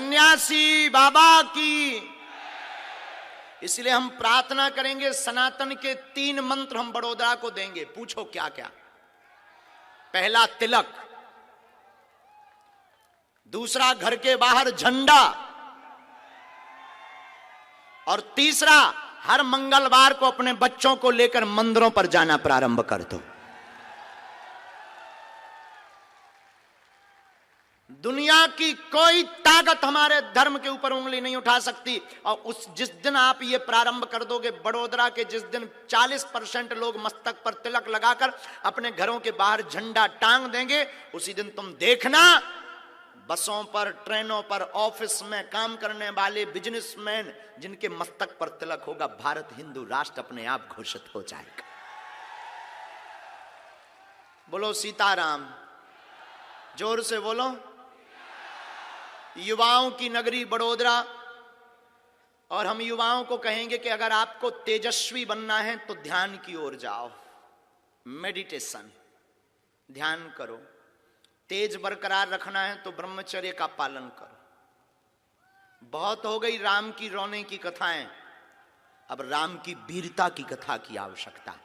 सन्यासी बाबा की। इसलिए हम प्रार्थना करेंगे, सनातन के 3 मंत्र हम बड़ोदरा को देंगे। पूछो क्या क्या? पहला तिलक, दूसरा घर के बाहर झंडा, और तीसरा हर मंगलवार को अपने बच्चों को लेकर मंदिरों पर जाना प्रारंभ कर दो। दुनिया की कोई ताकत हमारे धर्म के ऊपर उंगली नहीं उठा सकती। और जिस दिन आप ये प्रारंभ कर दोगे, बड़ोदरा के जिस दिन 40% लोग मस्तक पर तिलक लगाकर अपने घरों के बाहर झंडा टांग देंगे, उसी दिन तुम देखना बसों पर, ट्रेनों पर, ऑफिस में काम करने वाले बिजनेसमैन जिनके मस्तक पर तिलक होगा, भारत हिंदू राष्ट्र अपने आप घोषित हो जाएगा। बोलो सीताराम, जोर से बोलो। युवाओं की नगरी बड़ोदरा, और हम युवाओं को कहेंगे कि अगर आपको तेजस्वी बनना है तो ध्यान की ओर जाओ, मेडिटेशन, ध्यान करो। तेज बरकरार रखना है तो ब्रह्मचर्य का पालन करो। बहुत हो गई राम की रोने की कथाएं, अब राम की वीरता की कथा की आवश्यकता है।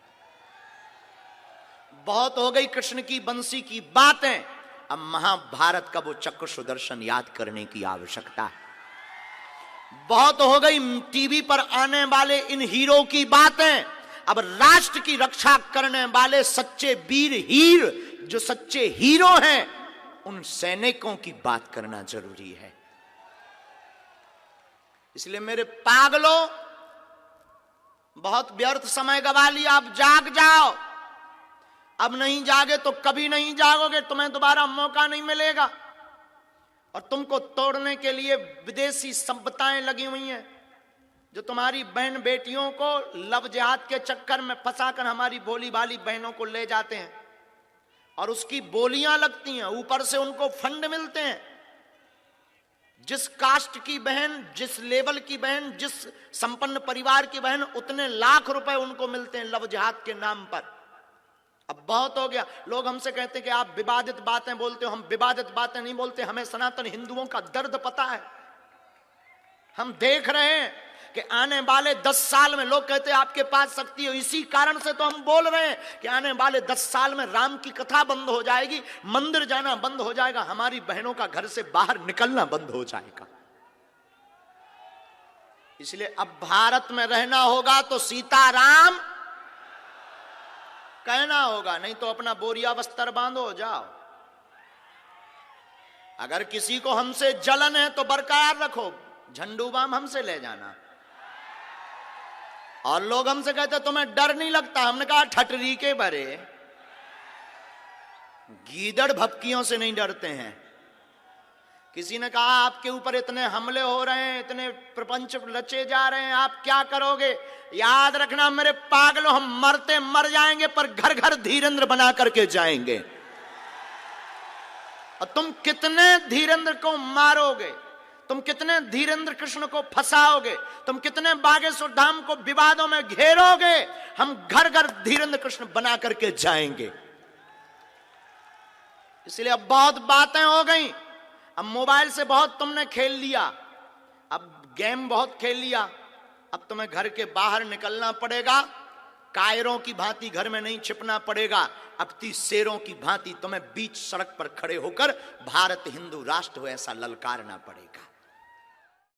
बहुत हो गई कृष्ण की बंसी की बातें, अब महाभारत का वो चक्र सुदर्शन याद करने की आवश्यकता है। बहुत हो गई टीवी पर आने वाले इन हीरो की बातें, अब राष्ट्र की रक्षा करने वाले सच्चे वीर हीर, जो सच्चे हीरो हैं, उन सैनिकों की बात करना जरूरी है। इसलिए मेरे पागलों, बहुत व्यर्थ समय गवा लिया, अब जाग जाओ। अब नहीं जागे तो कभी नहीं जागोगे, तुम्हें दोबारा मौका नहीं मिलेगा। और तुमको तोड़ने के लिए विदेशी सभ्यताएं लगी हुई हैं, जो तुम्हारी बहन बेटियों को लव जिहाद के चक्कर में फंसाकर हमारी भोली भाली बहनों को ले जाते हैं, और उसकी बोलियां लगती हैं, ऊपर से उनको फंड मिलते हैं। जिस कास्ट की बहन, जिस लेवल की बहन, जिस संपन्न परिवार की बहन, उतने लाख रुपए उनको मिलते हैं लव जिहाद के नाम पर। अब बहुत हो गया। लोग हमसे कहते हैं कि आप विवादित बातें बोलते हो। हम विवादित बातें नहीं बोलते, हमें सनातन हिंदुओं का दर्द पता है। हम देख रहे हैं कि आने वाले 10 साल में, लोग कहते हैं आपके पास शक्ति है, इसी कारण से तो हम बोल रहे हैं कि आने वाले 10 साल में राम की कथा बंद हो जाएगी, मंदिर जाना बंद हो जाएगा, हमारी बहनों का घर से बाहर निकलना बंद हो जाएगा। इसलिए अब भारत में रहना होगा तो सीताराम कहना होगा, नहीं तो अपना बोरिया बस्तर बांधो जाओ। अगर किसी को हमसे जलन है तो बरकरार रखो, झंडू बाम हमसे ले जाना। और लोग हमसे कहते तुम्हें डर नहीं लगता, हमने कहा ठटरी के बरे, गीदड़ भपकियों से नहीं डरते हैं। किसी ने कहा आपके ऊपर इतने हमले हो रहे हैं, इतने प्रपंच रचे जा रहे हैं, आप क्या करोगे? याद रखना मेरे पागलों, हम मरते मर जाएंगे, पर घर घर धीरेंद्र बना करके जाएंगे। और तुम कितने धीरेंद्र को मारोगे, तुम कितने धीरेंद्र कृष्ण को फंसाओगे, तुम कितने बागेश्वर धाम को विवादों में घेरोगे, हम घर घर धीरेंद्र कृष्ण बना करके जाएंगे। इसलिए अब बहुत बातें हो गई। अब मोबाइल से बहुत तुमने खेल लिया, अब गेम बहुत खेल लिया, अब तुम्हें घर के बाहर निकलना पड़ेगा। कायरों की भांति घर में नहीं छिपना पड़ेगा, अब 30 शेरों की भांति तुम्हें बीच सड़क पर खड़े होकर भारत हिंदू राष्ट्र हो ऐसा ललकारना पड़ेगा।